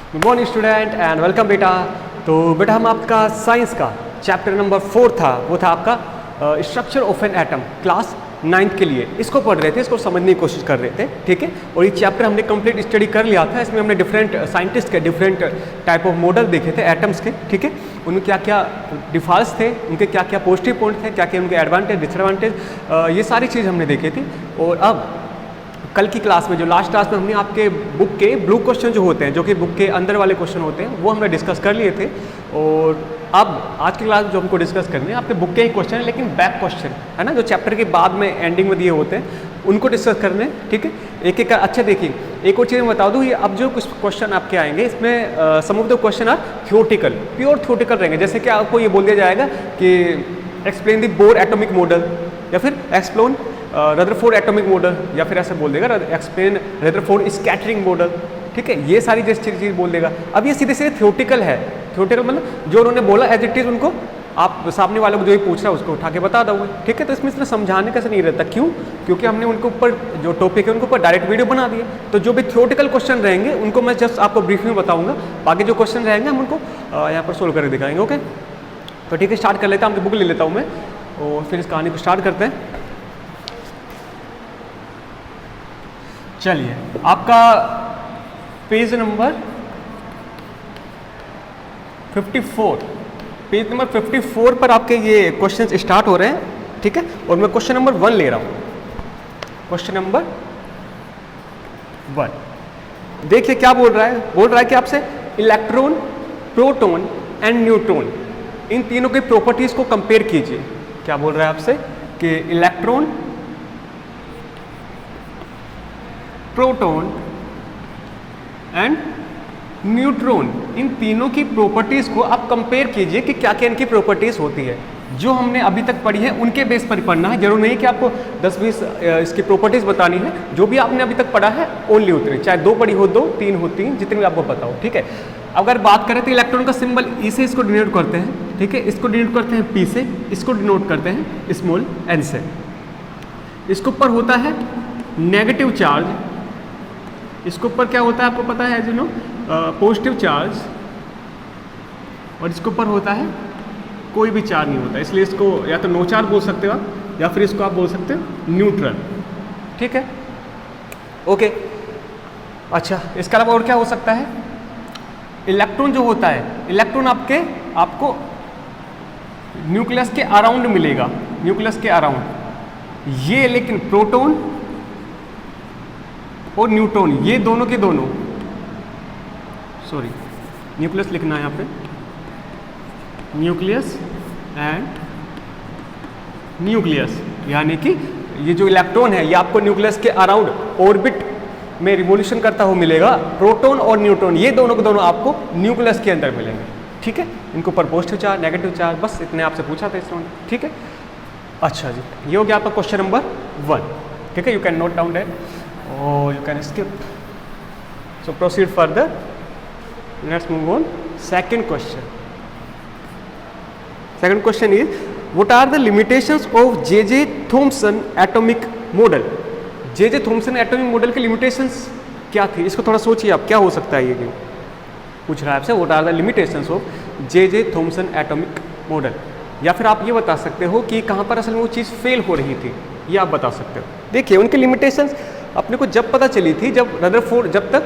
Good morning student and welcome बेटा। तो बेटा हम आपका साइंस का चैप्टर नंबर 4 था, वो था आपका structure of an atom, class 9th के लिए इसको पढ़ रहे थे, इसको समझने की कोशिश कर रहे थे, ठीक है। और ये चैप्टर हमने कंप्लीट स्टडी कर लिया था। इसमें हमने डिफरेंट साइंटिस्ट के डिफरेंट टाइप ऑफ मॉडल देखे थे एटम्स के, ठीक है। उनके क्या क्या डिफॉल्ट्स थे, उनके क्या क्या पॉजिटिव पॉइंट थे, क्या क्या उनके एडवांटेज डिसएडवांटेज, ये सारी चीज़ हमने देखी थी। और अब कल की क्लास में, जो लास्ट क्लास में हमने आपके बुक के ब्लू क्वेश्चन जो होते हैं, जो कि बुक के अंदर वाले क्वेश्चन होते हैं, वो हमने डिस्कस कर लिए थे। और अब आज की क्लास जो हमको डिस्कस करनी है, आपके बुक के ही क्वेश्चन है लेकिन बैक क्वेश्चन है ना, जो चैप्टर के बाद में एंडिंग में दिए होते हैं, उनको डिस्कस करने, ठीक है। एक एक अच्छा देखिए, एक और चीज़ मैं बता दूँ, ये अब जो कुछ क्वेश्चन आपके आएंगे इसमें some of the question are theoretical, pure theoretical रहेंगे। जैसे कि आपको ये बोल दिया जाएगा कि explain the Bohr atomic model, या फिर एक्सप्लोन रदरफोर्ड एटॉमिक मॉडल, या फिर ऐसे बोल देगा एक्सप्लेन रदरफोर्ड स्कैटरिंग मॉडल, ठीक है। ये सारी जैसी चीज़ बोल देगा। अब ये सीधे सीधे थ्योरेटिकल है। थ्योरेटिकल मतलब जो उन्होंने बोला एज इट इज़, उनको आप सामने वाले को जो ही पूछ रहा है उसको उठा के बता दोगे, ठीक है। तो इसमें इतना समझाने का नहीं रहता, क्यों? क्योंकि हमने उनके ऊपर जो टॉपिक है उनके ऊपर डायरेक्ट वीडियो बना दिया। तो जो भी थ्योरेटिकल क्वेश्चन रहेंगे उनको मैं जस्ट आपको ब्रीफ में बताऊंगा, बाकी जो क्वेश्चन रहेंगे हम उनको यहाँ पर सोल्व करके दिखाएंगे, ओके। तो ठीक है, स्टार्ट कर लेता हूँ। आपकी बुक ले लेता हूँ मैं और फिर इस कहानी को स्टार्ट करते हैं। चलिए, आपका पेज नंबर 54, पेज नंबर 54 पर आपके ये क्वेश्चंस स्टार्ट हो रहे हैं, ठीक है। और मैं क्वेश्चन नंबर 1 ले रहा हूँ। क्वेश्चन नंबर 1 देखिए क्या बोल रहा है। बोल रहा है कि आपसे इलेक्ट्रॉन, प्रोटॉन एंड न्यूट्रॉन, इन तीनों की प्रॉपर्टीज को कंपेयर कीजिए। क्या बोल रहा है आपसे कि इलेक्ट्रॉन, प्रोटॉन एंड न्यूट्रॉन, इन तीनों की प्रॉपर्टीज को आप कंपेयर कीजिए कि क्या क्या इनकी प्रॉपर्टीज होती है। जो हमने अभी तक पढ़ी है उनके बेस पर पढ़ना है, जरूर नहीं कि आपको 10-20 इसकी प्रॉपर्टीज बतानी है। जो भी आपने अभी तक पढ़ा है ओनली उतनी, चाहे 2 पढ़ी हो 2, 3 हो 3, जितनी भी आपको पता हो, ठीक है। अगर बात करें तो इलेक्ट्रॉन का सिंबल ई से इसको डिनोट करते हैं, ठीक है। इसको डिनोट करते हैं पी से, इसको डिनोट करते हैं स्मॉल एन से। इसके ऊपर होता है नेगेटिव चार्ज, इसके ऊपर क्या होता है आपको पता है, as you know, positive charge, और इसके ऊपर होता है कोई भी चार्ज नहीं होता, इसलिए इसको या तो नो चार्ज बोल सकते हो आप, या फिर इसको आप बोल सकते हो न्यूट्रल, ठीक है, ओके। अच्छा, इसके अलावा और क्या हो सकता है? इलेक्ट्रॉन जो होता है, इलेक्ट्रॉन आपको न्यूक्लियस के अराउंड मिलेगा, न्यूक्लियस के अराउंड। ये लेकिन प्रोटॉन और न्यूट्रॉन, ये दोनों के दोनों, सॉरी न्यूक्लियस लिखना है यहाँ पे, न्यूक्लियस एंड न्यूक्लियस, यानी कि ये जो इलेक्ट्रॉन है ये आपको न्यूक्लियस के अराउंड ऑर्बिट में रिवोल्यूशन करता हुआ मिलेगा। प्रोटॉन और न्यूट्रॉन ये दोनों के दोनों आपको न्यूक्लियस के अंदर मिलेंगे, ठीक है। इनको ऊपर पॉजिटिव चार्ज, नेगेटिव चार्ज, बस इतने आपसे पूछा था इस राउंड, ठीक है। अच्छा जी, ये हो गया आपका क्वेश्चन नंबर 1, ठीक है। You can note down that or you can skip. So proceed further. Let's move on. Second question. Second question is, what are the limitations of J.J. Thomson atomic model? J.J. Thomson atomic model की limitations क्या थी? इसको थोड़ा सोचिए आप, क्या हो सकता है ये पूछ रहा है आपसे। What are the limitations of J.J. Thomson atomic model? या फिर आप ये बता सकते हो कि कहाँ पर असल में वो चीज़ फेल हो रही थी, ये आप बता सकते हो। देखिए, उनकी लिमिटेशंस अपने को जब पता चली थी, जब तक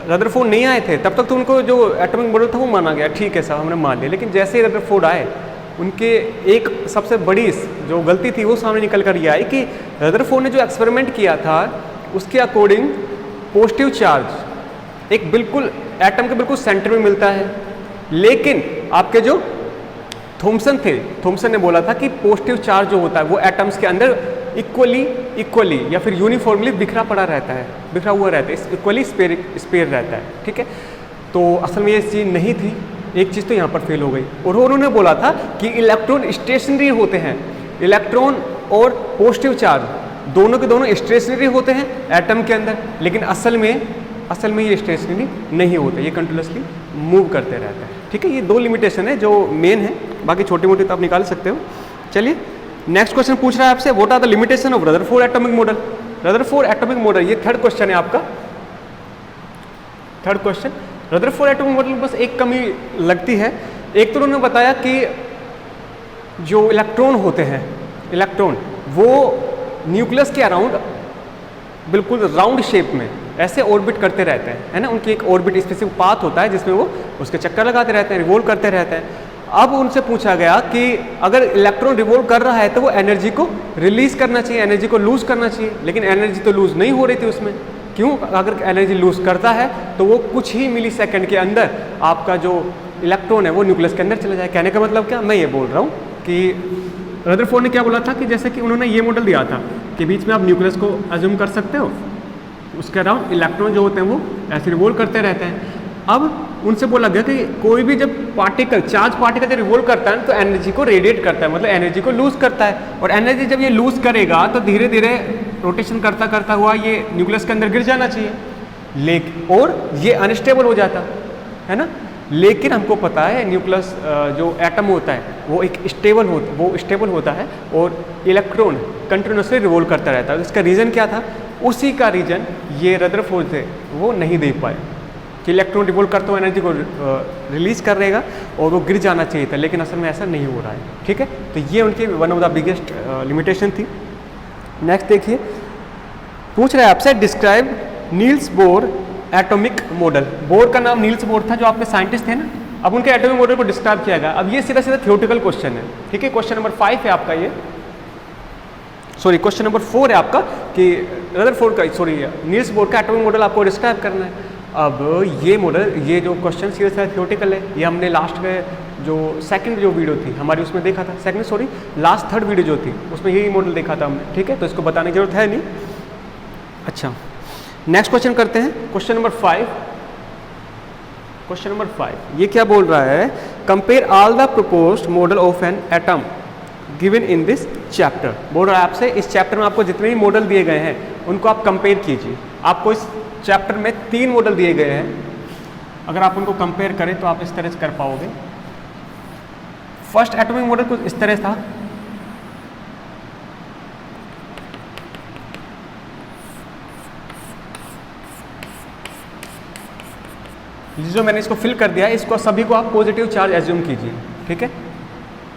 रदरफोर्ड नहीं आए थे तब तक तो उनको जो एटॉमिक मॉडल था वो माना गया, ठीक है साहब, हमने मान लिया। लेकिन जैसे ही रदरफोर्ड आए, उनके एक सबसे बड़ी जो गलती थी वो सामने निकल कर ये आई कि रदरफोर्ड ने जो एक्सपेरिमेंट किया था उसके अकॉर्डिंग पॉजिटिव चार्ज एक बिल्कुल एटम के बिल्कुल सेंटर में मिलता है, लेकिन आपके जो थॉमसन थे, थॉमसन ने बोला था कि पॉजिटिव चार्ज जो होता है वो एटम्स के अंदर इक्वली या फिर यूनिफॉर्मली बिखरा पड़ा रहता है, बिखरा हुआ रहता है, इक्वली स्पेयर रहता है, ठीक है। तो असल में ये चीज़ नहीं थी, एक चीज़ तो यहाँ पर फेल हो गई। और उन्होंने बोला था कि इलेक्ट्रॉन स्टेशनरी होते हैं, इलेक्ट्रॉन और पॉजिटिव चार्ज दोनों के दोनों स्टेशनरी होते हैं एटम के अंदर, लेकिन असल में ये स्टेशनरी नहीं होते, ये कंटिन्यूसली मूव करते रहते हैं, ठीक है। ये 2 लिमिटेशन है जो मेन है, बाकी छोटी मोटी तो आप निकाल सकते हो। चलिए, नेक्स्ट क्वेश्चन पूछ रहा है आपसे, what are the limitation of Rutherford atomic model? Rutherford atomic model, ये थर्ड क्वेश्चन है आपका, third question. Rutherford atomic model में बस एक कमी लगती है। एक तो उन्होंने बताया कि जो इलेक्ट्रॉन होते हैं, इलेक्ट्रॉन वो न्यूक्लियस के अराउंड बिल्कुल राउंड शेप में ऐसे ऑर्बिट करते रहते हैं, है ना। उनकी एक ऑर्बिट स्पेसिफिक पाथ होता है जिसमें वो उसके चक्कर लगाते रहते हैं, रिवॉल्व करते रहते हैं। अब उनसे पूछा गया कि अगर इलेक्ट्रॉन रिवॉल्व कर रहा है तो वो एनर्जी को रिलीज करना चाहिए, एनर्जी को लूज करना चाहिए, लेकिन एनर्जी तो लूज नहीं हो रही थी उसमें। क्यों? अगर एनर्जी लूज करता है तो वो कुछ ही मिली सेकेंड के अंदर आपका जो इलेक्ट्रॉन है वो न्यूक्लियस के अंदर चला जाए। कहने का मतलब क्या, मैं ये बोल रहा हूँ कि रदरफोर्ड ने क्या बोला था कि जैसे कि उन्होंने ये मॉडल दिया था कि बीच में आप न्यूक्लियस को अज्यूम कर सकते हो, उसके अराउंड इलेक्ट्रॉन जो होते हैं वो ऐसे रिवॉल्व करते रहते हैं। अब उनसे बोला गया कि कोई भी जब पार्टिकल, चार्ज पार्टिकल जब रिवॉल्व करता है तो एनर्जी को रेडिएट करता है, मतलब एनर्जी को लूज करता है। और एनर्जी जब ये लूज करेगा तो धीरे धीरे रोटेशन करता करता हुआ ये न्यूक्लियस के अंदर गिर जाना चाहिए, लेकिन और ये अनस्टेबल हो जाता है ना। लेकिन हमको पता है न्यूक्लियस जो एटम होता है वो एक स्टेबल होता है और इलेक्ट्रॉन कंटिन्यूसली रिवॉल्व करता रहता है। इसका रीज़न क्या था? उसी का रीज़न ये रदरफोर्ड थे वो नहीं दे पाए कि इलेक्ट्रॉन रिवॉल्व करते हुए एनर्जी को रिलीज कर देगा और वो गिर जाना चाहिए था, लेकिन असल में ऐसा नहीं हो रहा है। ठीक है, तो ये उनकी one of the biggest limitation थी। नेक्स्ट देखिए, पूछ रहा है आपसे describe Niels Bohr atomic model. Bore का नाम नील्स बोर था जो आपके साइंटिस्ट थे ना। अब उनके एटॉमिक मॉडल को डिस्क्राइब किया गया। अब ये सीधा सीधा थ्योरेटिकल क्वेश्चन है। ठीक है, क्वेश्चन नंबर 5 है आपका ये, सॉरी क्वेश्चन नंबर 4 है आपका कि रदरफोर्ड का, सॉरी नील्स बोर का एटॉमिक मॉडल आपको डिस्क्राइब करना है। अब ये मॉडल, ये जो क्वेश्चन सीधा सीधा थ्योरेटिकल है, ये हमने लास्ट में जो सेकंड जो वीडियो थी हमारी उसमें देखा था, second sorry last third video जो थी उसमें यही मॉडल देखा था हमने। ठीक है, तो इसको बताने की जरूरत है नहीं। अच्छा, नेक्स्ट क्वेश्चन करते हैं, क्वेश्चन नंबर 5। क्वेश्चन नंबर 5 ये क्या बोल रहा है? Compare all the proposed model of an atom given in this chapter. बोल रहा है आपसे इस चैप्टर में आपको जितने भी मॉडल दिए गए हैं उनको आप कंपेयर कीजिए। आपको इस चैप्टर में 3 मॉडल दिए गए हैं, अगर आप उनको कंपेयर करें तो आप इस तरह से कर पाओगे। फर्स्ट एटॉमिक मॉडल कुछ इस तरह था, जो मैंने इसको फिल कर दिया है, इसको सभी को आप पॉजिटिव चार्ज एज्यूम कीजिए। ठीक है,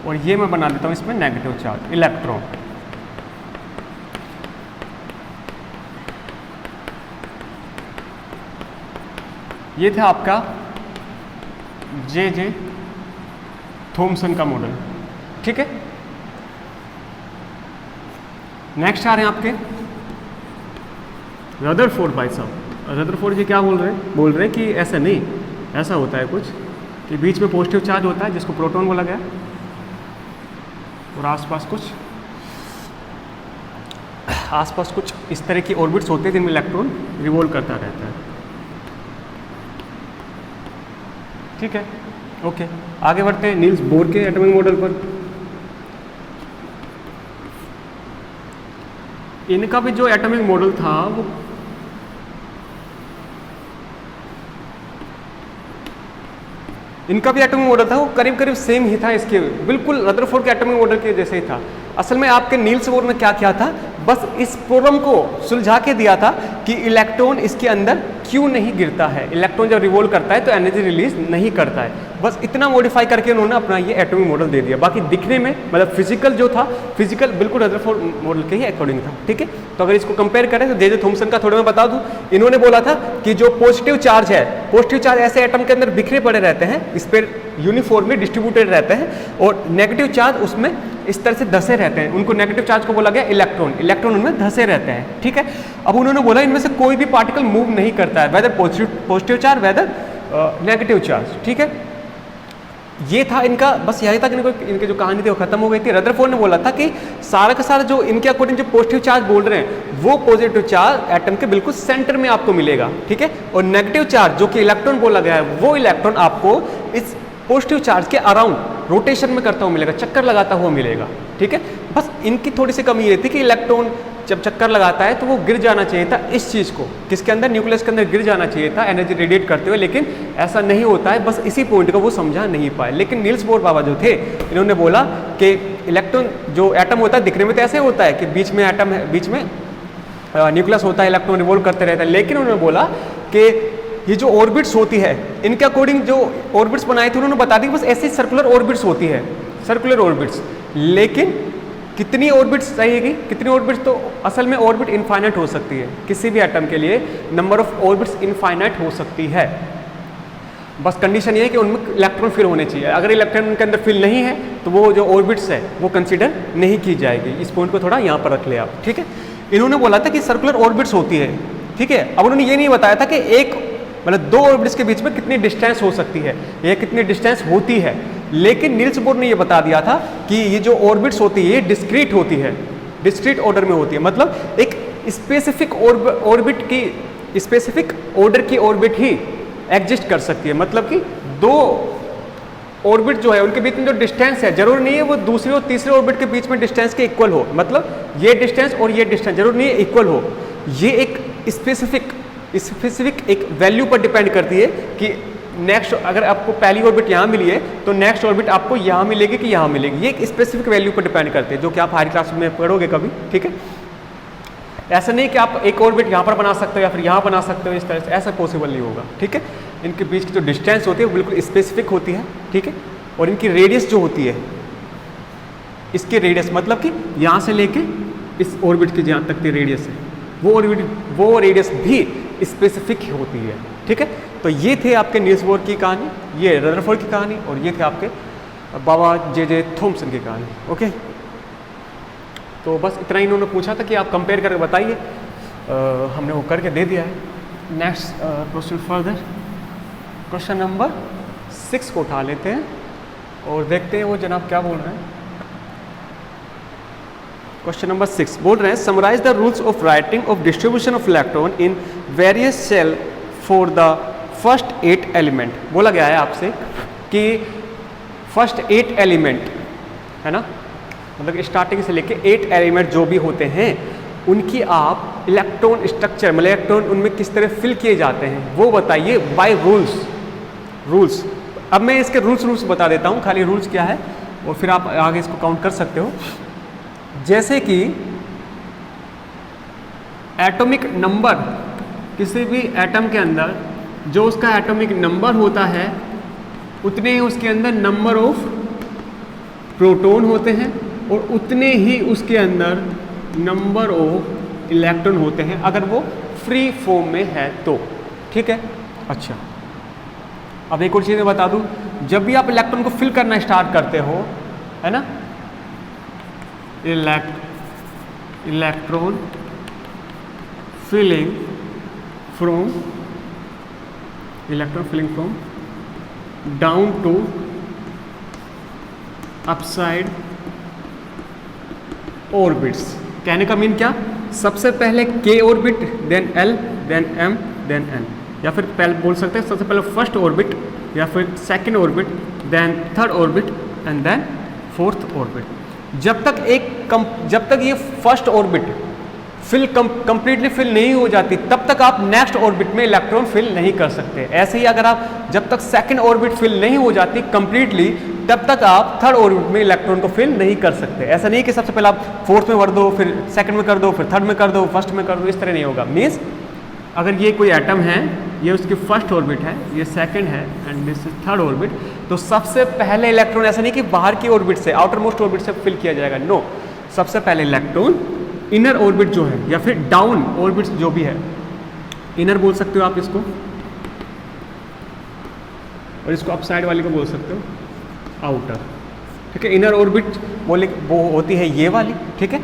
और ये मैं बना देता हूँ इसमें नेगेटिव चार्ज इलेक्ट्रॉन। ये था आपका जे थॉमसन का मॉडल। ठीक है, नेक्स्ट आ रहे हैं आपके रदरफोर्ड। भाई साहब रदरफोर्ड जी क्या बोल रहे हैं? बोल रहे हैं कि ऐसा नहीं, ऐसा होता है कुछ कि बीच में पॉजिटिव चार्ज होता है जिसको प्रोटॉन बोला गया, और आसपास कुछ इस तरह की ऑर्बिट्स होते हैं जिनमें इलेक्ट्रॉन रिवॉल्व करता रहता है। ठीक है, ओके, आगे बढ़ते हैं नील्स बोर के एटॉमिक मॉडल पर। इनका भी जो एटॉमिक मॉडल था वो एटॉमिक मॉडल था वो करीब करीब सेम ही था, इसके बिल्कुल रदरफोर्ड के एटॉमिक मॉडल के जैसे ही था। असल में आपके नील्स बोर ने क्या किया था, बस इस प्रॉब्लम को सुलझा के दिया था कि इलेक्ट्रॉन इसके अंदर क्यों नहीं गिरता है, इलेक्ट्रॉन जब रिवॉल्व करता है तो एनर्जी रिलीज नहीं करता है। बस इतना मॉडिफाई करके उन्होंने अपना ये एटॉमिक मॉडल दे दिया। बाकी दिखने में मतलब फिजिकल जो था, फिजिकल बिल्कुल रदरफोर्ड मॉडल के ही अकॉर्डिंग था। ठीक है, तो अगर इसको कंपेयर करें तो जे थॉमसन का थोड़ा मैं बता दूं, इन्होंने बोला था कि जो पॉजिटिव चार्ज है, पॉजिटिव चार्ज ऐसे एटम के अंदर बिखरे पड़े रहते हैं, इस पर यूनिफॉर्मली डिस्ट्रीब्यूटेड रहते हैं, और नेगेटिव चार्ज उसमें इस तरह से धसे रहते हैं। उनको नेगेटिव चार्ज को बोला गया इलेक्ट्रॉन, इलेक्ट्रॉन उनमें धसे रहते हैं। ठीक है, अब उन्होंने बोला इनमें से कोई भी पार्टिकल मूव नहीं करता है, whether positive charge whether negative charge. ठीक है, ये था इनका, बस यही था कि इनकी जो कहानी थी वो खत्म हो गई थी। रदरफोर्ड ने बोला था कि सारा का सारा जो इनके अकॉर्डिंग जो पॉजिटिव चार्ज बोल रहे हैं वो पॉजिटिव चार्ज एटम के बिल्कुल सेंटर में आपको मिलेगा। ठीक है, और नेगेटिव चार्ज जो कि इलेक्ट्रॉन बोला गया है वो इलेक्ट्रॉन आपको इस पॉजिटिव चार्ज के अराउंड रोटेशन में करता हुआ मिलेगा, चक्कर लगाता हुआ मिलेगा। ठीक है, बस इनकी थोड़ी सी कमी ये थी कि इलेक्ट्रॉन जब चक्कर लगाता है तो वो गिर जाना चाहिए था इस चीज़ को, किसके अंदर, न्यूक्लियस के अंदर गिर जाना चाहिए था एनर्जी रेडिएट करते हुए, लेकिन ऐसा नहीं होता है। बस इसी पॉइंट को वो समझा नहीं पाए। लेकिन नील्स बोर बाबा जो थे इन्होंने बोला कि इलेक्ट्रॉन जो एटम होता है दिखने में तो ऐसे होता है कि बीच में एटम है, बीच में न्यूक्लियस होता है, इलेक्ट्रॉन रिवॉल्व करते रहता है, लेकिन उन्होंने बोला कि ये जो ऑर्बिट्स होती है इनके अकॉर्डिंग जो ऑर्बिट्स बनाए थे उन्होंने बता दी बस ऐसी सर्कुलर ऑर्बिट्स होती है, सर्कुलर ऑर्बिट्स। लेकिन कितनी ऑर्बिट्स चाहिएगी, कितनी ऑर्बिट्स, तो असल में ऑर्बिट इनफाइनाइट हो सकती है, किसी भी एटम के लिए नंबर ऑफ ऑर्बिट्स इनफाइनाइट हो सकती है। बस कंडीशन ये है कि उनमें इलेक्ट्रॉन फिल होने चाहिए। अगर इलेक्ट्रॉन उनके अंदर फिल नहीं है तो वो जो ऑर्बिट्स है वो कंसीडर नहीं की जाएगी। इस पॉइंट को थोड़ा यहाँ पर रख ले आप, ठीक है। इन्होंने बोला था कि सर्कुलर ऑर्बिट्स होती है, ठीक है। अब उन्होंने ये नहीं बताया था कि एक मतलब दो ऑर्बिट्स के बीच में कितनी डिस्टेंस हो सकती है या कितनी डिस्टेंस होती है। लेकिन नील्स बोर ने ये बता दिया था कि ये जो ऑर्बिट्स होती है डिस्क्रीट होती है, डिस्क्रीट ऑर्डर में होती है। मतलब एक स्पेसिफिक ऑर्बिट की, स्पेसिफिक ऑर्डर की ऑर्बिट ही एग्जिस्ट कर सकती है। मतलब कि दो ऑर्बिट जो है उनके बीच में जो डिस्टेंस है जरूर नहीं है वो दूसरे और तीसरे ऑर्बिट के बीच में डिस्टेंस के इक्वल हो। मतलब ये डिस्टेंस और ये डिस्टेंस जरूर नहीं है इक्वल हो। ये एक स्पेसिफिक एक वैल्यू पर डिपेंड करती है कि नेक्स्ट, अगर आपको पहली ऑर्बिट यहाँ मिली है तो नेक्स्ट ऑर्बिट आपको यहाँ मिलेगी कि यहाँ मिलेगी। ये एक स्पेसिफिक वैल्यू पर डिपेंड करते हैं जो कि आप हायर क्लास में पढ़ोगे कभी, ठीक है। ऐसा नहीं कि आप एक ऑर्बिट यहाँ पर बना सकते हो या फिर यहाँ बना सकते हो, इस तरह से ऐसा पॉसिबल नहीं होगा, ठीक है। इनके बीच की जो डिस्टेंस होती है वो बिल्कुल स्पेसिफिक होती है, ठीक है। और इनकी रेडियस जो होती है, इसकी रेडियस मतलब कि यहाँ से लेके इस ऑर्बिट की जहाँ तक की रेडियस है वो रेडियस भी स्पेसिफिक होती है, ठीक है। तो ये थे आपके नील्स बोर की कहानी, ये रदरफोर्ड की कहानी, और ये थे आपके बाबा जे थॉमसन की कहानी, ओके। तो बस इतना ही इन्होंने पूछा था कि आप कंपेयर करके बताइए, हमने वो करके दे दिया है। Next question further, question number 6 को उठा लेते हैं और देखते हैं वो जनाब क्या बोल रहे हैं। क्वेश्चन नंबर 6 बोल रहे हैं summarise the rules of writing of distribution of electron in various cell for the first 8 element. बोला गया है आपसे कि फर्स्ट 8 एलिमेंट है ना, मतलब स्टार्टिंग से लेके 8 एलिमेंट जो भी होते हैं उनकी आप इलेक्ट्रॉन स्ट्रक्चर, मतलब इलेक्ट्रॉन उनमें किस तरह फिल किए जाते हैं वो बताइए बाय रूल्स। अब मैं इसके रूल्स बता देता हूँ, खाली रूल्स क्या है और फिर आप आगे इसको काउंट कर सकते हो। जैसे कि एटॉमिक नंबर, किसी भी एटम के अंदर जो उसका एटॉमिक नंबर होता है उतने ही उसके अंदर नंबर ऑफ प्रोटॉन होते हैं और उतने ही उसके अंदर नंबर ऑफ इलेक्ट्रॉन होते हैं अगर वो फ्री फॉर्म में है तो, ठीक है। अच्छा, अब एक और चीज़ मैं बता दूं, जब भी आप इलेक्ट्रॉन को फिल करना स्टार्ट करते हो, है ना, electron filling from down to upside orbits. कहने का मीन क्या, सबसे पहले k orbit, then l, then m, then n, या फिर पहले बोल सकते हैं सबसे पहले फर्स्ट ऑर्बिट या फिर second orbit, then third orbit and then fourth orbit. जब तक ये फर्स्ट ऑर्बिट कंप्लीटली फिल नहीं हो जाती तब तक आप नेक्स्ट ऑर्बिट में इलेक्ट्रॉन फिल नहीं कर सकते। ऐसे ही अगर आप जब तक सेकंड ऑर्बिट फिल नहीं हो जाती कंप्लीटली तब तक आप थर्ड ऑर्बिट में इलेक्ट्रॉन को फिल नहीं कर सकते। ऐसा नहीं कि सबसे पहले आप फोर्थ में भर दो, फिर सेकंड में कर दो, फिर थर्ड में कर दो, फर्स्ट में कर दो, इस तरह नहीं होगा। मीन्स अगर ये कोई एटम है, ये उसकी फर्स्ट ऑर्बिट है, ये सेकंड है and this is third orbit, तो सबसे पहले इलेक्ट्रॉन, ऐसा नहीं कि बाहर की ऑर्बिट से, आउटर मोस्ट ऑर्बिट से फिल किया जाएगा, नो, सबसे पहले इलेक्ट्रॉन इनर ऑर्बिट जो है या फिर डाउन ऑर्बिट जो भी है, इनर बोल सकते हो आप इसको, और इसको अपसाइड वाली को बोल सकते हो आउटर, ठीक है। इनर ऑर्बिट बोले वो होती है ये वाली, ठीक है,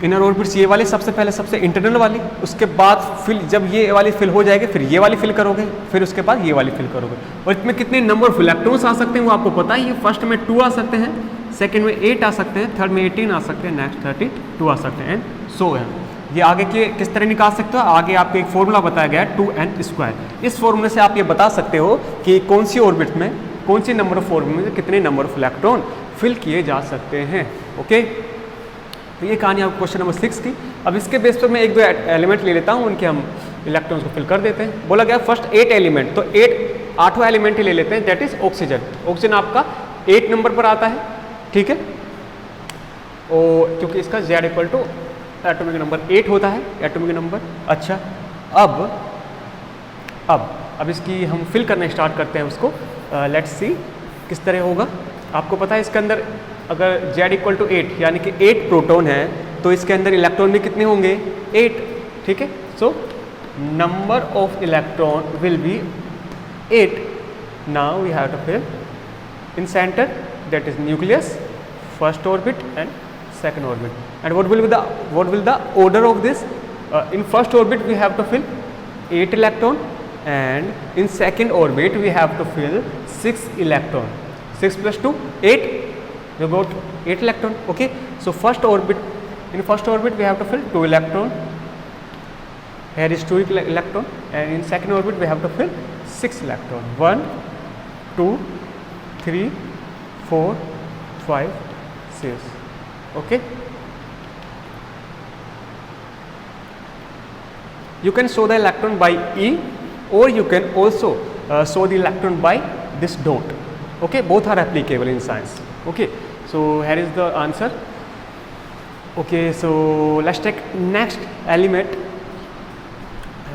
इनर ऑर्बिट्स ये वाली सबसे पहले, सबसे इंटरनल वाली, उसके बाद फिल, जब ये वाली फिल हो जाएगी फिर ये वाली फिल करोगे, फिर उसके बाद ये वाली फिल करोगे। और इसमें कितने नंबर ऑफ इलेक्ट्रॉन्स आ सकते हैं वो आपको पता ही है। फर्स्ट में 2 आ सकते हैं, सेकंड में 8 आ सकते हैं, थर्ड में 18 आ सकते हैं, नेक्स्ट 32 आ सकते हैं, एंड सो है। ये आगे के किस तरह निकाल सकते हो, आगे आपको एक फॉर्मूला बताया गया है 2n²। इस फॉर्मूले से आप ये बता सकते हो कि कौन सी ऑर्बिट में, कौन सी नंबर ऑफ ऑर्बिट में कितने नंबर ऑफ इलेक्ट्रॉन फिल किए जा सकते हैं, ओके। तो ये कहानी आपको क्वेश्चन नंबर 6 की। अब इसके बेस पर मैं 1-2 एलिमेंट ले लेता हूँ, उनके हम इलेक्ट्रॉन्स को फिल कर देते हैं। बोला गया फर्स्ट 8 एलिमेंट, तो 8वां एलिमेंट ही ले लेते हैं, दैट इज ऑक्सीजन। ऑक्सीजन आपका 8 नंबर पर आता है, ठीक है, और क्योंकि इसका Z = एटॉमिक नंबर 8 होता है, एटॉमिक नंबर। अच्छा, अब अब इसकी हम फिल करना स्टार्ट करते हैं उसको। लेट्स सी किस तरह होगा। आपको पता है इसके अंदर अगर Z इक्वल टू 8 यानी कि 8 प्रोटॉन है तो इसके अंदर इलेक्ट्रॉन भी कितने होंगे 8, ठीक है। So number of electron will be 8। Now we have to fill in centre that is nucleus, first orbit and second orbit. And what will be the order of this? In first orbit we have to fill 8 electron, and in second orbit we have to fill 6 electron. 6 plus 2 8, we got 8 electron. Okay, so in first orbit we have to fill 2 electron, here is 2 electron, and in second orbit we have to fill 6 electron. 1 2 3 4 5 6. Okay, you can show the electron by E, or you can also show the electron by this dot. Okay, both are applicable in science. Okay, so here is the answer. Okay, so let's take next element.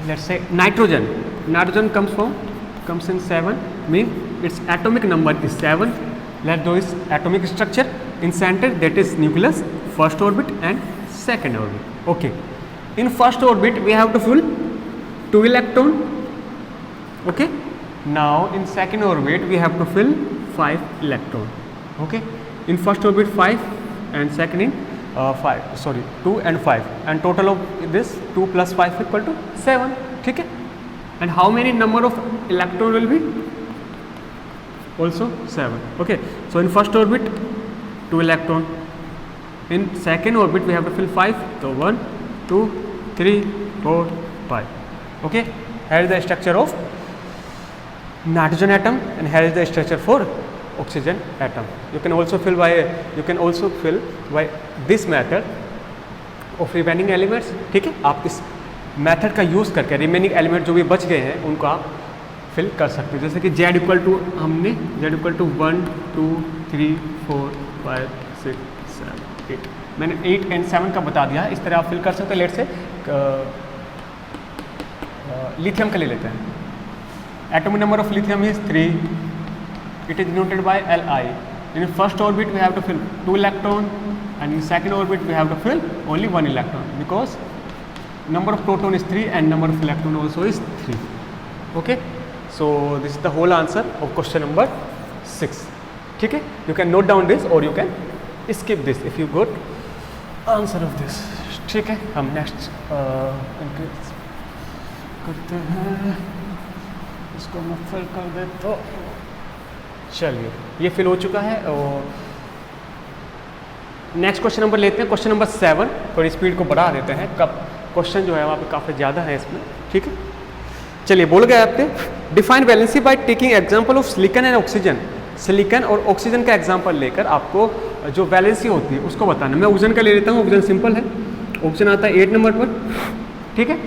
Let's say nitrogen. Nitrogen comes in 7, means its atomic number is 7. Let's do its atomic structure. In center that is nucleus, first orbit and second orbit. Okay, in first orbit we have to fill 2 electron. Okay, now in second orbit we have to fill 5 electron. Okay, in first orbit 5 and second in 2 and 5, and total of this 2 plus 5 equal to 7. ठीक है, and how many number of electron will be also 7. Okay, so in first orbit 2 electron, in second orbit we have to fill 5, so 1 2 3 4 5. Okay, here is the structure of nitrogen atom, and here is the structure for oxygen atom. You can also fill by this method of remaining elements. ठीक है, आप इस method का use करके remaining element जो भी बच गए हैं उनको आप फिल कर सकते हो। जैसे कि Z इक्वल टू 1 2 3 4 5 6 7 8, मैंने 8 and 7 का बता दिया। इस तरह आप फिल कर सकते हो। लेट से लिथियम का ले लेते हैं। Atomic number of lithium is 3, it is denoted by Li. In first orbit we have to fill 2 electron, and in second orbit we have to fill only 1 electron, because number of proton is 3 and number of electron also is 3. Okay, so this is the whole answer of question number 6. ठीक है, you can note down this or you can skip this if you got answer of this. ठीक है, हम next करते हैं, इसको मैं fill कर दे तो चलिए ये फिल हो चुका है। और नेक्स्ट क्वेश्चन नंबर लेते हैं, क्वेश्चन नंबर 7। थोड़ी स्पीड को बढ़ा देते हैं, कब क्वेश्चन जो है वहाँ पे काफ़ी ज़्यादा है इसमें। ठीक है, चलिए बोल गए आपके define valency by taking example of silicon and oxygen. Silicon और ऑक्सीजन का एग्जांपल लेकर आपको जो वैलेंसी होती है उसको बताना। मैं ऑक्सीजन का ले लेता हूँ, ऑक्सीजन सिंपल है, ऑक्सीजन आता है 8 नंबर पर। ठीक है,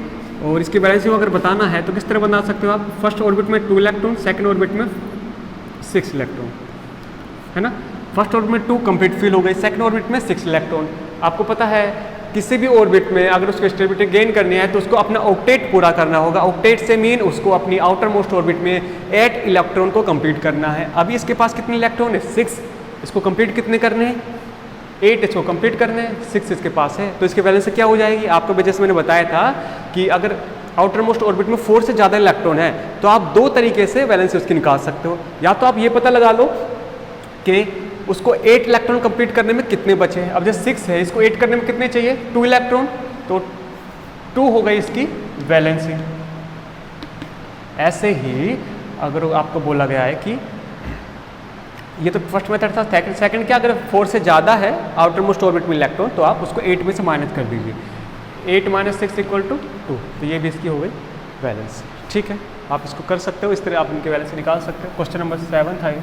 और इसकी वैलेंसी को अगर बताना है तो किस तरह बता सकते हो आप। फर्स्ट ऑर्बिट में 2 इलेक्ट्रॉन, सेकेंड ऑर्बिट में 6 इलेक्ट्रॉन, है ना। फर्स्ट ऑर्बिट में 2 कंप्लीट फिल हो गई, सेकेंड ऑर्बिट में 6 इलेक्ट्रॉन। आपको पता है किसी भी ऑर्बिट में अगर उसको स्टेबिलिटी गेन करनी है तो उसको अपना ऑक्टेट पूरा करना होगा। ऑक्टेट से मीन उसको अपनी आउटर मोस्ट ऑर्बिट में 8 इलेक्ट्रॉन को कंप्लीट करना है। अभी इसके पास कितने इलेक्ट्रॉन है 6, इसको कंप्लीट कितने करने हैं 8, इसको कंप्लीट करने हैं 6 इसके पास है। तो इसके वैलेंसी क्या हो जाएगी, आपको जैसे मैंने बताया था कि अगर आउटर मोस्ट ऑर्बिट में 4 से ज़्यादा इलेक्ट्रॉन है तो आप 2 तरीके से वैलेंसी उसकी निकाल सकते हो। या तो आप ये पता लगा लो कि उसको 8 इलेक्ट्रॉन कंप्लीट करने में कितने बचे हैं। अब जैसे 6 है, इसको 8 करने में कितने चाहिए 2 इलेक्ट्रॉन, तो 2 हो गई इसकी वैलेंसी। ऐसे ही अगर आपको बोला गया है कि ये तो फर्स्ट मेथड था, सेकंड क्या, अगर 4 से ज़्यादा है आउटर मोस्ट ऑर्बिट में इलेक्ट्रॉन तो आप उसको 8 में से माइनस कर दीजिए। 8 - 6 = 2, तो ये भी इसकी हो गई वैलेंसी। ठीक है, आप इसको कर सकते हो, इस तरह आप इनकी वैलेंसी निकाल सकते हो। क्वेश्चन नंबर 7 था ये।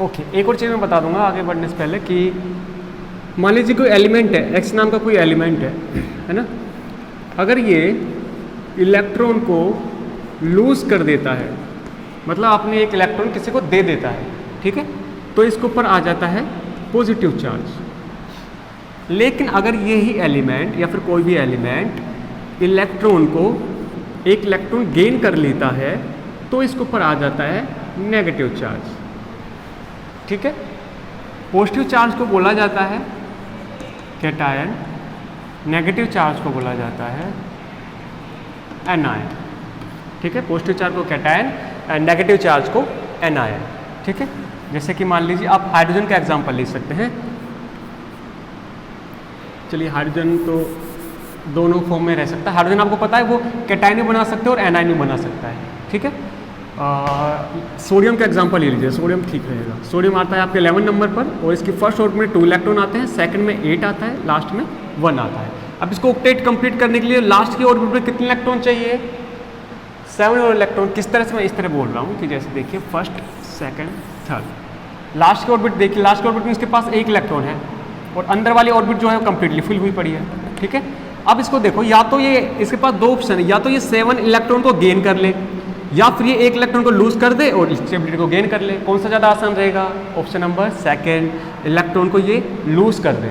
ओके, एक और चीज़ मैं बता दूंगा आगे बढ़ने से पहले कि मान लीजिए कोई एलिमेंट है, एक्स नाम का कोई एलिमेंट है ना। अगर ये इलेक्ट्रॉन को लूज कर देता है, मतलब अपने एक इलेक्ट्रॉन किसी को दे देता है, ठीक है, तो इसके ऊपर आ जाता है पॉजिटिव चार्ज। लेकिन अगर यही एलिमेंट या फिर कोई भी एलिमेंट इलेक्ट्रॉन को एक इलेक्ट्रॉन गेन कर लेता है तो इसके ऊपर आ जाता है नेगेटिव चार्ज, ठीक है। पॉजिटिव चार्ज को बोला जाता है कैटायन, नेगेटिव चार्ज को बोला जाता है एनायन, ठीक है। पॉजिटिव चार्ज को कैटायन एंड नेगेटिव चार्ज को एनायन, ठीक है। जैसे कि मान लीजिए आप हाइड्रोजन का एग्जांपल ले सकते हैं। चलिए हाइड्रोजन तो दोनों फॉर्म में रह सकता है। हाइड्रोजन आपको पता है वो कैटायन भी बना सकते हैं और एनायन भी बना सकता है, ठीक है। सोडियम का एग्जांपल ले लीजिए, सोडियम ठीक रहेगा। सोडियम आता है आपके 11 नंबर पर और इसकी फर्स्ट ऑर्बिट में 2 इलेक्ट्रॉन आते हैं, सेकंड में 8 आता है, लास्ट में 1 आता है। अब इसको ऑक्टेट कंप्लीट करने के लिए लास्ट की ऑर्बिट में कितने इलेक्ट्रॉन चाहिए? 7 और इलेक्ट्रॉन। किस तरह से मैं इस तरह बोल रहा हूँ कि जैसे देखिए फर्स्ट, सेकंड, थर्ड, लास्ट की ऑर्बिट देखिए, लास्ट की ऑर्बिट में इसके पास 1 इलेक्ट्रॉन है और अंदर वाली ऑर्बिट जो है वो कंप्लीटली फिल हुई पड़ी है, ठीक है। अब इसको देखो, या तो ये इसके पास 2 ऑप्शन है, या तो ये 7 इलेक्ट्रॉन को गेन कर ले या फिर ये 1 इलेक्ट्रॉन को लूज कर दे और स्टेबिलिटी को गेन कर ले। कौन सा ज़्यादा आसान रहेगा? ऑप्शन नंबर सेकंड, इलेक्ट्रॉन को ये लूज कर दे।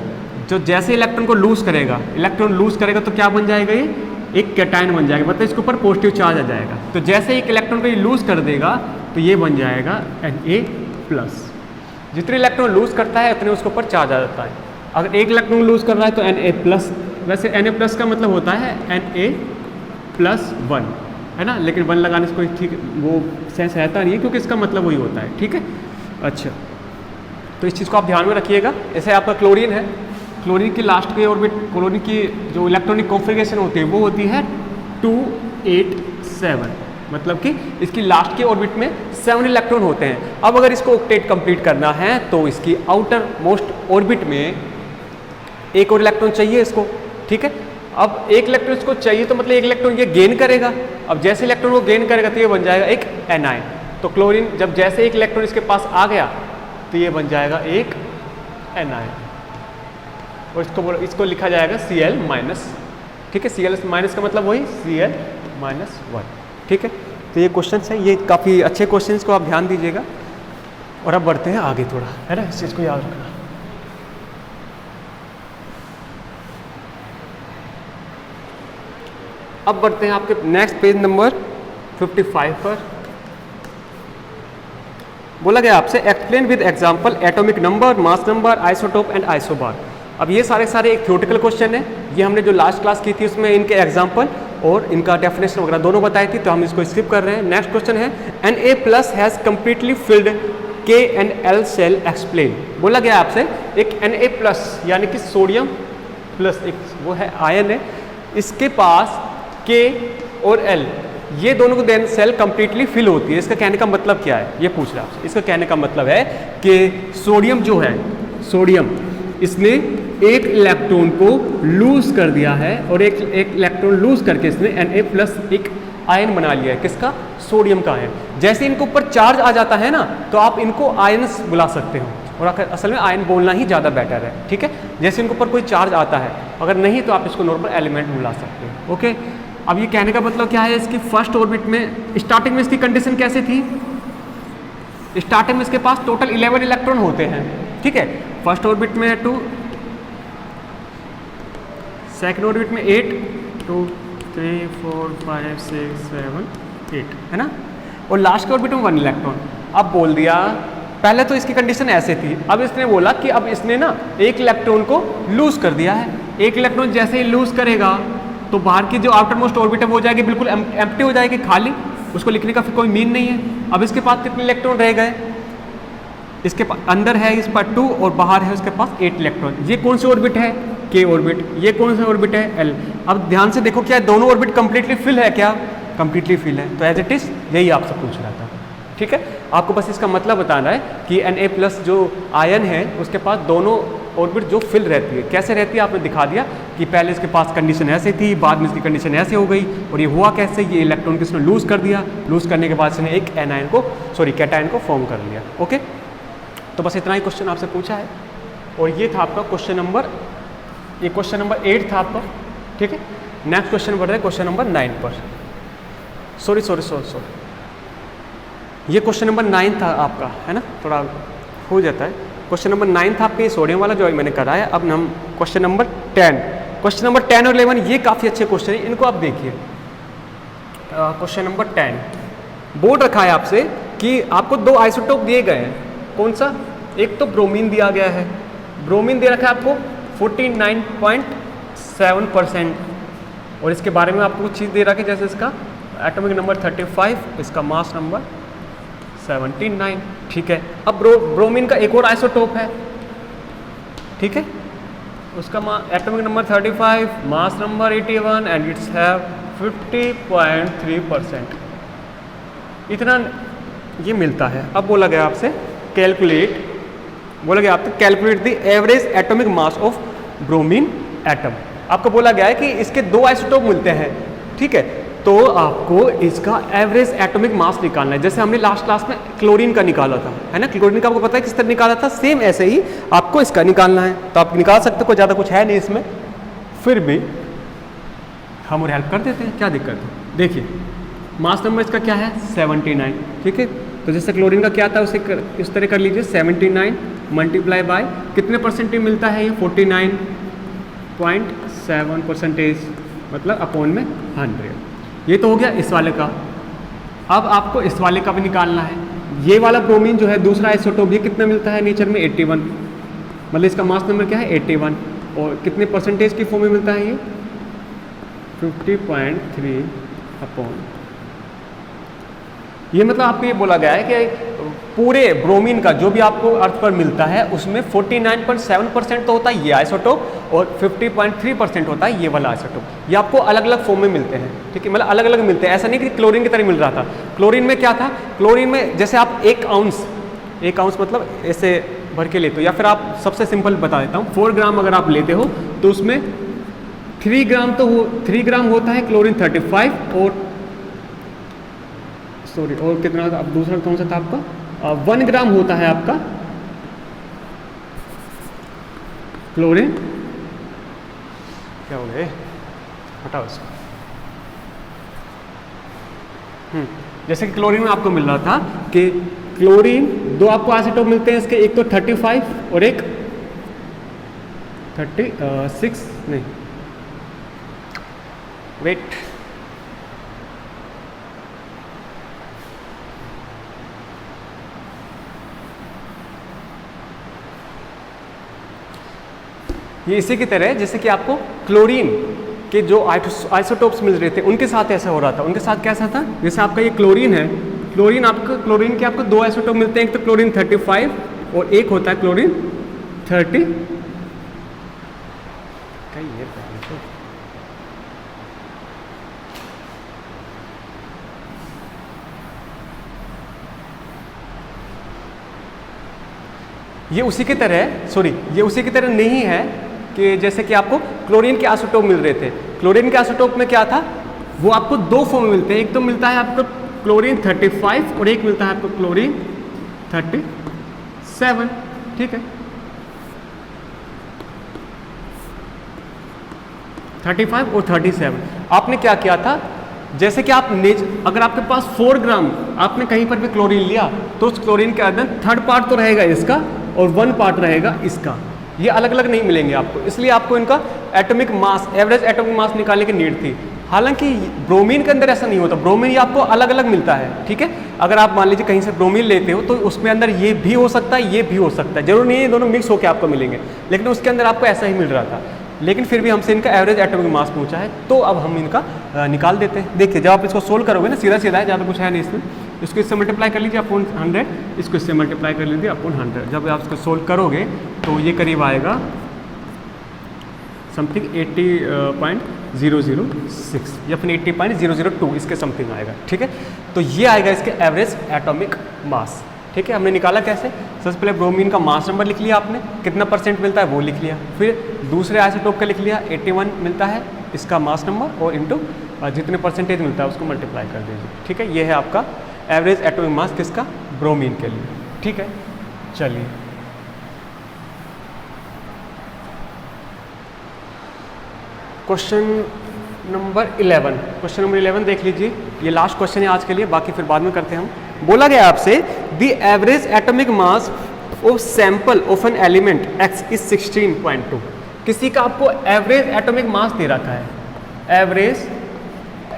जो जैसे इलेक्ट्रॉन को लूज करेगा, इलेक्ट्रॉन लूज करेगा तो क्या बन जाएगा? ये एक कैटायन बन जाएगा, मतलब इसके ऊपर पॉजिटिव चार्ज आ जाएगा। तो जैसे एक इलेक्ट्रॉन को ये लूज कर देगा तो ये बन जाएगा Na+। जितने इलेक्ट्रॉन लूज करता है उतने उसके ऊपर चार्ज आ जाता है। अगर 1 इलेक्ट्रॉन लूज कर रहा है तो Na+, वैसे Na+ का मतलब होता है Na+1, है ना, लेकिन 1 लगाने से कोई ठीक वो सेंस रहता नहीं है क्योंकि इसका मतलब वही होता है, ठीक है। अच्छा, तो इस चीज़ को आप ध्यान में रखिएगा। ऐसे आपका क्लोरीन है, क्लोरीन की लास्ट की ऑर्बिट, क्लोरीन की जो इलेक्ट्रॉनिक कॉन्फ़िगरेशन होती है वो होती है 2, 8, 7, मतलब कि इसकी लास्ट की ऑर्बिट में 7 इलेक्ट्रॉन होते हैं। अब अगर इसको ऑक्टेट कंप्लीट करना है तो इसकी आउटर मोस्ट ऑर्बिट में 1 और इलेक्ट्रॉन चाहिए इसको, ठीक है। अब 1 इलेक्ट्रॉन इसको चाहिए तो मतलब 1 इलेक्ट्रॉन ये गेन करेगा। अब जैसे इलेक्ट्रॉन वो गेन करेगा तो ये बन जाएगा एक एनायन। तो क्लोरीन जब जैसे 1 इलेक्ट्रॉन इसके पास आ गया तो ये बन जाएगा एक एनायन और इसको लिखा जाएगा Cl-, ठीक है। Cl- का मतलब वही Cl-1, ठीक है। तो ये क्वेश्चन है, ये काफ़ी अच्छे क्वेश्चन को आप ध्यान दीजिएगा। और अब बढ़ते हैं आगे थोड़ा, है ना, इस चीज़ को याद रखना। अब बढ़ते हैं आपके नेक्स्ट पेज नंबर 55 पर। बोला गया आपसे explain with example atomic number, mass number, isotope and isobar. अब ये सारे एक थ्योरेटिकल क्वेश्चन है। ये हमने जो लास्ट क्लास की थी उसमें इनके एग्जांपल और इनका डेफिनेशन वगैरह दोनों बताई थी, तो हम इसको स्किप कर रहे हैं। नेक्स्ट क्वेश्चन है Na+ has completely filled K&L cell explain. बोला गया आपसे एक Na+ यानी कि सोडियम प्लस, एक वो है आयन है, इसके पास K और L ये दोनों को देन सेल कंप्लीटली फिल होती है। इसका कहने का मतलब क्या है? ये पूछ रहा है आपसे। इसका कहने का मतलब है कि सोडियम जो है, सोडियम इसने 1 इलेक्ट्रॉन को लूज कर दिया है और एक इलेक्ट्रॉन लूज करके इसने Na+ एक आयन बना लिया है। किसका? सोडियम का आयन। जैसे इनके ऊपर चार्ज आ जाता है ना तो आप इनको आयन्स बुला सकते हो, और असल में आयन बोलना ही ज़्यादा बेटर है, ठीक है। जैसे इनके ऊपर कोई चार्ज आता है, अगर नहीं तो आप इसको नॉर्मल एलिमेंट बुला सकते हो, ओके। अब ये कहने का मतलब क्या है? इसकी फर्स्ट ऑर्बिट में स्टार्टिंग में इसकी कंडीशन कैसे थी? स्टार्टिंग में इसके पास टोटल 11 इलेक्ट्रॉन होते हैं, ठीक है। फर्स्ट ऑर्बिट में 2, सेकंड ऑर्बिट में 8, 2, 3, 4, 5, 6, 7, 8, है ना, और लास्ट के ऑर्बिट में 1 इलेक्ट्रॉन। अब बोल दिया, पहले तो इसकी कंडीशन ऐसे थी, अब इसने बोला कि अब इसने ना 1 इलेक्ट्रॉन को लूज कर दिया है। 1 इलेक्ट्रॉन जैसे ही लूज करेगा तो बाहर की जो आउटर मोस्ट ऑर्बिट है वो हो जाएगी बिल्कुल एम्प्टी हो जाएगी, खाली, उसको लिखने का फिर कोई मीन नहीं है। अब इसके पास कितने इलेक्ट्रॉन रह गए? इसके पास अंदर है इस पर 2 और बाहर है उसके पास 8 इलेक्ट्रॉन। ये कौन सी ऑर्बिट है? K orbit. ये कौन सी ऑर्बिट है? L। अब ध्यान से देखो, क्या दोनों ऑर्बिट कंप्लीटली फिल है? क्या कंप्लीटली फिल है? तो एज इट इज यही आपसे पूछ रहा था, ठीक है। आपको बस इसका मतलब बताना है कि Na+ जो आयन है उसके पास दोनों ऑर्बिट जो फिल रहती है, कैसे रहती है आपने दिखा दिया कि पहले इसके पास कंडीशन ऐसे थी, बाद में इसकी कंडीशन ऐसे हो गई, और ये हुआ कैसे? ये इलेक्ट्रॉन किसने लूज कर दिया, लूज करने के बाद इसने एक कैटायन को फॉर्म कर लिया, ओके। तो बस इतना ही क्वेश्चन आपसे पूछा है, और ये था आपका क्वेश्चन नंबर 8 था आपका, ठीक है। नेक्स्ट क्वेश्चन बढ़ रहा है क्वेश्चन नंबर 9 पर। सॉरी, ये क्वेश्चन नंबर 9 था आपका, है ना, थोड़ा हो जाता है। क्वेश्चन नंबर 9 था आपके सोडियम वाला जो मैंने कराया। अब हम क्वेश्चन नंबर 10 और 11 ये काफ़ी अच्छे क्वेश्चन है, इनको आप देखिए। क्वेश्चन नंबर 10 बोर्ड रखा है आपसे कि आपको 2 आइसोटोप दिए गए हैं। कौन सा? एक तो ब्रोमीन दिया गया है, ब्रोमीन दे रखा है आपको 49.7%, और इसके बारे में आपको कुछ चीज़ दे रखा है, जैसे इसका एटॉमिक नंबर 35, इसका मास नंबर 79। ठीक है, अब ब्रोमीन का एक और आइसोटोप है, ठीक है, उसका atomic number 35, mass number 81 and it's have 50.3%। इतना ये मिलता है। अब बोला गया आपसे calculate the average atomic mass of bromine atom. आपको बोला गया है कि इसके 2 आइसोटोप मिलते हैं, ठीक है, तो आपको इसका एवरेज एटॉमिक मास निकालना है। जैसे हमने लास्ट क्लास में क्लोरीन का निकाला था, है ना, क्लोरीन का आपको पता है किस तरह निकाला था, सेम ऐसे ही आपको इसका निकालना है। तो आप निकाल सकते हो, कोई ज़्यादा कुछ है नहीं इसमें, फिर भी हम और हेल्प कर देते हैं, क्या दिक्कत है। देखिए मास नंबर इसका क्या है 79, ठीक है, तो जैसे क्लोरीन का क्या था उसे इस तरह कर लीजिए 79 मल्टीप्लाई बाय कितने परसेंटेज मिलता है, ये 49.7%, मतलब अपॉन में 100। ये तो हो गया इस वाले का। अब आपको इस वाले का भी निकालना है। ये वाला ब्रोमीन जो है दूसरा आइसोटोप, ये कितना मिलता है नेचर में 81, मतलब इसका मास नंबर क्या है 81, और कितने परसेंटेज की फॉर्म में मिलता है ये 50.3 अपॉन। ये मतलब आपको ये बोला गया है कि पूरे ब्रोमीन का जो भी आपको अर्थ पर मिलता है उसमें 49.7% तो होता है ये आइसोटोप, और 50.3% होता है ये वाला आइसोटोप। ये आपको अलग अलग फॉर्म में मिलते हैं, ठीक है, मतलब अलग अलग मिलते हैं। ऐसा नहीं कि क्लोरीन की तरह मिल रहा था। क्लोरीन में क्या था, क्लोरीन में जैसे आप 1 आउंस मतलब ऐसे भर के लेते हो, या फिर आप सबसे सिंपल बता देता हूँ 4 ग्राम अगर आप लेते हो तो उसमें 3 ग्राम होता है क्लोरीन 35, और कितना था, अब दूसरा कौन सा था आपका 1 ग्राम होता है आपका क्लोरीन, क्या हो गए, हटाओ इसको। जैसे कि क्लोरीन में आपको मिल रहा था कि क्लोरीन 2 आपको आइसोटोप मिलते हैं इसके, एक तो 35 और एक 36 नहीं, वेट, ये इसी की तरह जैसे कि आपको क्लोरीन के जो आइसोटोप्स मिल रहे थे उनके साथ ऐसा हो रहा था। उनके साथ कैसा था, जैसे आपका ये क्लोरीन है, क्लोरीन के आपको 2 आइसोटोप मिलते हैं, एक तो क्लोरीन 35 और एक होता है क्लोरीन 30। ये उसी की तरह नहीं है कि जैसे कि आपको क्लोरीन के आइसोटोप मिल रहे थे। क्लोरीन के आइसोटोप में क्या था, वो आपको 2 फॉर्म में मिलते हैं, एक तो मिलता है आपको क्लोरीन 35 और एक मिलता है आपको क्लोरीन 37, ठीक है, 35 और 37। आपने क्या किया था, जैसे कि आप अगर आपके पास 4 ग्राम आपने कहीं पर भी क्लोरीन लिया तो उस क्लोरीन के अंदर 3rd पार्ट तो रहेगा इसका और 1 पार्ट रहेगा इसका, ये अलग अलग नहीं मिलेंगे आपको, इसलिए आपको इनका atomic mass, average atomic mass निकालने की नीड थी। हालांकि ब्रोमीन के अंदर ऐसा नहीं होता, ब्रोमीन ये आपको अलग अलग मिलता है, ठीक है। अगर आप मान लीजिए कहीं से ब्रोमीन लेते हो तो उसमें अंदर ये भी हो सकता है, ये भी हो सकता है, जरूर नहीं है दोनों मिक्स होकर आपको मिलेंगे, लेकिन उसके अंदर आपको ऐसा ही मिल रहा था। लेकिन फिर भी हमसे इनका एवरेज एटॉमिक मास पूछा है, तो अब हम इनका निकाल देते हैं। देखिए जब आप इसको सोल्व करोगे ना, सीधा सीधा है, ज़्यादा कुछ है नहीं इसमें। इसको इससे मल्टीप्लाई कर लीजिए अपॉन 100, इसको इससे मल्टीप्लाई कर लीजिए अपॉन 100। जब आप इसको सोल्व करोगे तो ये करीब आएगा समथिंग 80.006 या फिर 80.002 इसके समथिंग आएगा, ठीक है। तो ये आएगा इसके एवरेज एटॉमिक मास, ठीक है। हमने निकाला कैसे, सबसे पहले ब्रोमीन का मास नंबर लिख लिया आपने, कितना % मिलता है वो लिख लिया, फिर दूसरे आइसोटोप का लिख लिया 81 मिलता है इसका मास नंबर, और इनटू जितने % मिलता है उसको मल्टीप्लाई कर दीजिए, ठीक है। ये है आपका एवरेज एटॉमिक मास किसका, ब्रोमीन के लिए, ठीक है। चलिए क्वेश्चन नंबर 11, क्वेश्चन नंबर 11 देख लीजिए। ये लास्ट क्वेश्चन है आज के लिए, बाकी फिर बाद में करते हैं हम। बोला गया आपसे the average atomic mass of sample of an element x is 16.2। किसी का आपको एवरेज एटॉमिक मास दे रखा है, average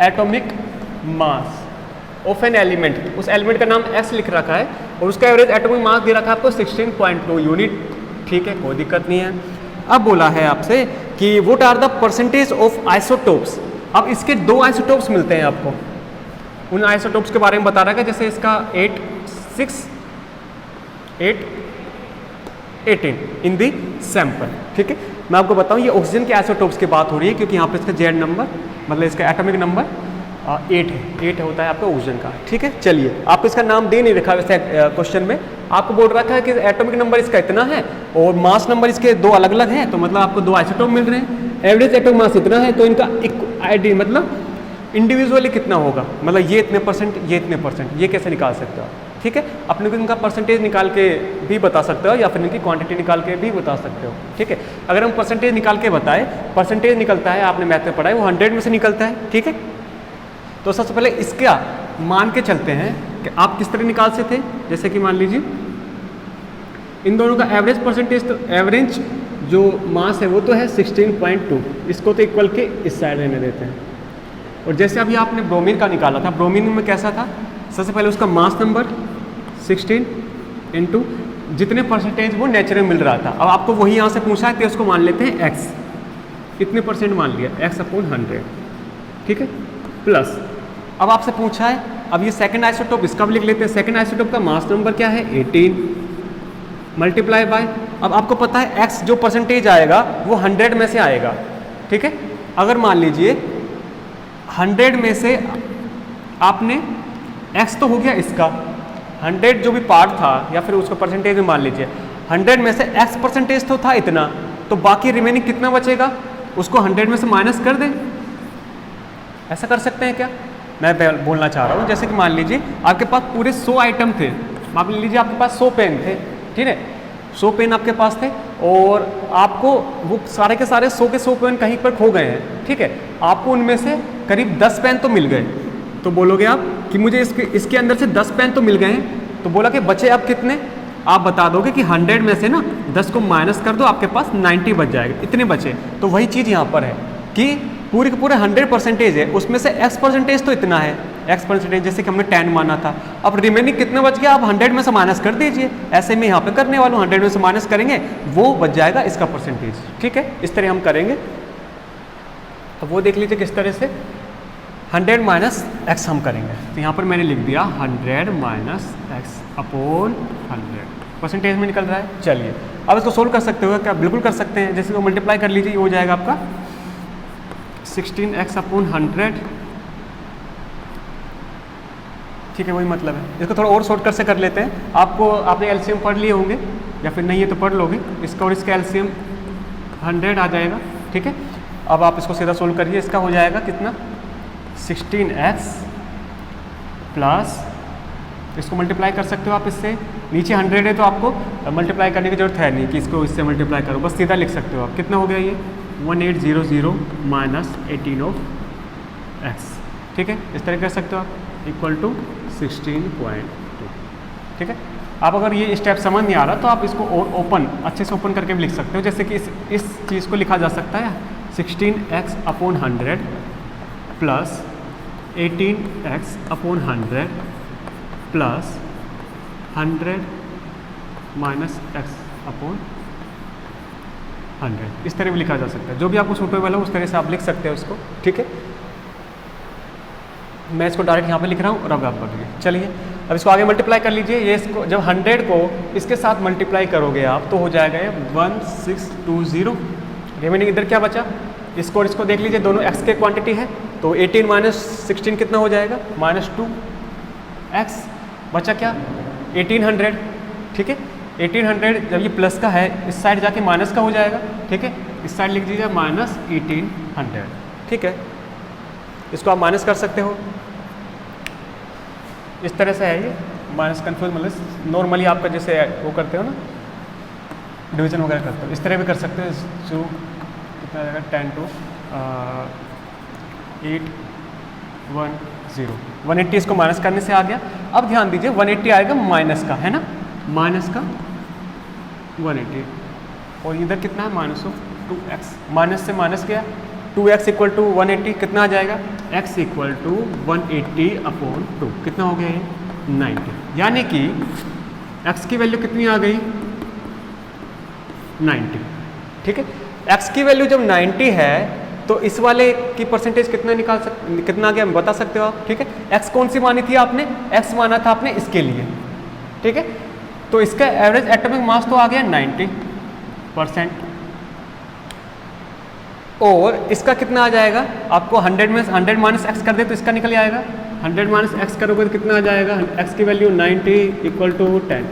atomic mass of an element, उस एलिमेंट का नाम x लिख रखा है और उसका एवरेज एटॉमिक मास दे रखा है आपको 16.2 यूनिट। ठीक है, कोई दिक्कत नहीं है। अब बोला है आपसे कि what are the percentage of isotopes. अब इसके दो आइसोटोप्स मिलते हैं आपको, उन आइसोटोप्स के बारे में बता रहा है, जैसे इसका 8, 6, 8, 18 इन दी सैंपल। ठीक है, मैं आपको बताऊं ये ऑक्सीजन के आइसोटोप्स की बात हो रही है, क्योंकि यहाँ पे इसका जेड नंबर मतलब इसका एटॉमिक नंबर 8 है, 8 होता है आपका ऑक्सीजन का। ठीक है, चलिए आपको इसका नाम दे नहीं रखा वैसे क्वेश्चन में, आपको बोल रखा है कि एटॉमिक नंबर इसका इतना है और मास नंबर इसके दो अलग अलग हैं, तो मतलब आपको दो आइसोटोप मिल रहे हैं। एवरेज एटॉमिक मास इतना है, तो इनका आईडी मतलब इंडिविजुअली कितना होगा, मतलब ये इतने परसेंट, ये इतने परसेंट, ये कैसे निकाल सकते हो आप। ठीक है, अपने को इनका परसेंटेज निकाल के भी बता सकते हो या फिर इनकी क्वांटिटी निकाल के भी बता सकते हो। ठीक है, अगर हम परसेंटेज निकाल के बताए, परसेंटेज निकलता है, आपने मैथ में पढ़ा है, वो 100 में से निकलता है। ठीक है, तो सबसे पहले इसका मान के चलते हैं कि आप किस तरह निकाल सकते थे। जैसे कि मान लीजिए इन दोनों का एवरेज परसेंटेज, तो एवरेज जो मास है वो तो है 16.2, इसको तो इक्वल के इस साइड रहने देते हैं। और जैसे अभी आपने ब्रोमीन का निकाला था, ब्रोमीन में कैसा था, सबसे पहले उसका मास नंबर 16 इंटू जितने परसेंटेज वो नेचुरल मिल रहा था। अब आपको वही यहाँ से पूछा है कि उसको मान लेते हैं x, कितने परसेंट मान लिया, x/100। ठीक है, प्लस अब आपसे पूछा है, अब ये सेकंड आइसोटोप इसका भी लिख लेते हैं। सेकंड आइसोटोप का मास नंबर क्या है 18 मल्टीप्लाई बाय, अब आपको पता है x जो परसेंटेज आएगा वो 100 में से आएगा। ठीक है, अगर मान लीजिए 100 में से आपने x तो हो गया इसका 100 जो भी पार्ट था, या फिर उसका परसेंटेज में मान लीजिए 100 में से x परसेंटेज तो था इतना, तो बाकी रिमेनिंग कितना बचेगा उसको 100 में से माइनस कर दें। ऐसा कर सकते हैं क्या, मैं बोलना चाह रहा हूँ। जैसे कि मान लीजिए आपके पास पूरे 100 आइटम थे, मान लीजिए आपके पास 100 पेन थे। ठीक है, 100 पेन आपके पास थे और आपको वो सारे के सारे 100 के 100 पेन कहीं पर खो गए हैं। ठीक है, आपको उनमें से करीब 10 पेन तो मिल गए, तो बोलोगे आप कि मुझे इसके अंदर से 10 पेन तो मिल गए हैं, तो बोला कि बचे आप कितने, आप बता दोगे कि 100 में से ना 10 को माइनस कर दो, आपके पास 90 बच जाएगा, इतने बचे। तो वही चीज़ यहाँ पर है कि पूरे के पूरे 100 परसेंटेज है, उसमें से x परसेंटेज तो इतना है, x परसेंटेज जैसे कि हमने 10 माना था। अब रिमेनिंग कितना बच गया, आप 100 में से माइनस कर दीजिए। ऐसे में यहाँ पे करने वाला हूँ, 100 में से माइनस करेंगे वो बच जाएगा इसका परसेंटेज। ठीक है, इस तरह हम करेंगे। तो वो देख लीजिए किस तरह से 100 माइनस x हम करेंगे। तो यहाँ पर मैंने लिख दिया 100 माइनस x/100 परसेंटेज में निकल रहा है। चलिए अब इसको सोल्व कर सकते हो क्या, बिल्कुल कर सकते हैं। जैसे वो मल्टीप्लाई कर लीजिए, ये हो जाएगा आपका 16x/100। ठीक है, वही मतलब है। इसको थोड़ा और शॉर्ट कट से कर लेते हैं। आपने एलसीएम पढ़ लिए होंगे या फिर नहीं है तो पढ़ लोगे, इसका और इसका एलसीएम 100 आ जाएगा। ठीक है, अब आप इसको सीधा सोल्व करिए, इसका हो जाएगा कितना 16x प्लस, इसको मल्टीप्लाई कर सकते हो आप इससे, नीचे 100 है तो आपको मल्टीप्लाई करने की जरूरत है नहीं कि इसको इससे मल्टीप्लाई करो, बस सीधा लिख सकते हो आप। कितना हो गया ये 1800 माइनस 18 ऑफ x। ठीक है, इस तरह कर सकते हो आप, इक्वल टू 16.2। ठीक है, आप अगर ये स्टेप समझ नहीं आ रहा तो आप इसको और ओपन अच्छे से ओपन करके भी लिख सकते हो। जैसे कि इस चीज़ को लिखा जा सकता है 16x/100 plus 18x/100 plus 100 minus x/100, इस तरह भी लिखा जा सकता है। जो भी आपको सूटेबल हो उस तरह से आप लिख सकते हैं उसको। ठीक है, मैं इसको डायरेक्ट यहाँ पे लिख रहा हूँ और अब आप पढ़िए। चलिए अब इसको आगे मल्टीप्लाई कर लीजिए। ये इसको जब 100 को इसके साथ मल्टीप्लाई करोगे आप तो हो जाएगा ये 1620। रिमेनिंग इधर क्या बचा, इसको और इसको देख लीजिए, दोनों x के क्वांटिटी है, तो 18 माइनस 16 कितना हो जाएगा -2x। बचा क्या 1800। ठीक है, 1800 जब ये प्लस का है इस साइड जाके माइनस का हो जाएगा। ठीक है, इस साइड लिख दीजिए -1800। ठीक है, इसको आप माइनस कर सकते हो, इस तरह से है ये माइनस कन्फ्यूज, मतलब नॉर्मली आपका जैसे वो करते हो ना डिवीजन वगैरह करते हो, इस तरह भी कर सकते हो। जो कितना आ जाएगा 10 to 810 180 इसको माइनस करने से आ गया। अब ध्यान दीजिए 180 आएगा माइनस का, है ना, माइनस का 180 और इधर कितना है माइनस ऑफ 2x, माइनस से माइनस गया 2x इक्वल टू 180 कितना आ जाएगा x इक्वल टू 180/2 कितना हो गया ये 90, यानी कि x की वैल्यू कितनी आ गई 90। ठीक है, x की वैल्यू जब 90 है तो इस वाले की परसेंटेज कितना आ गया बता सकते हो आप। ठीक है, x कौन सी मानी थी आपने, x माना था आपने इसके लिए। ठीक है, तो इसका एवरेज एटॉमिक मास तो आ गया 90% और इसका कितना आ जाएगा, आपको 100 में 100 माइनस एक्स कर दे तो इसका निकल आएगा, 100 माइनस एक्स करोगे तो कितना आ जाएगा, x की वैल्यू 90 इक्वल टू 10,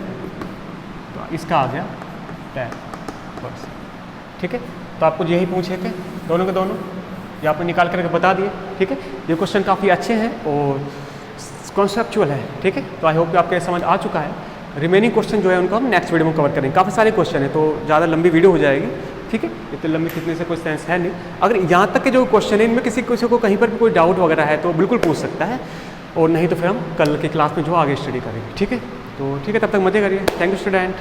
तो इसका आ गया 10%। ठीक है, तो आपको यही पूछे थे दोनों के दोनों, ये आपने निकाल करके बता दिए। ठीक है, ये क्वेश्चन काफ़ी अच्छे हैं और कॉन्सेप्चुअल है। ठीक है, तो आई होप कि आपके समझ आ चुका है। रिमेनिंग क्वेश्चन जो है उनको हम नेक्स्ट वीडियो में कवर करेंगे, काफ़ी सारे क्वेश्चन है तो ज़्यादा लंबी वीडियो हो जाएगी। ठीक है, इतने लंबी खींचने से कोई सेंस है नहीं। अगर यहाँ तक के जो क्वेश्चन है इनमें किसी को कहीं पर भी कोई डाउट वगैरह है तो बिल्कुल पूछ सकता है, और नहीं तो फिर हम कल की क्लास में जो आगे स्टडी करेंगे। ठीक है, तो ठीक है, तब तक मजे करिए। Thank you student.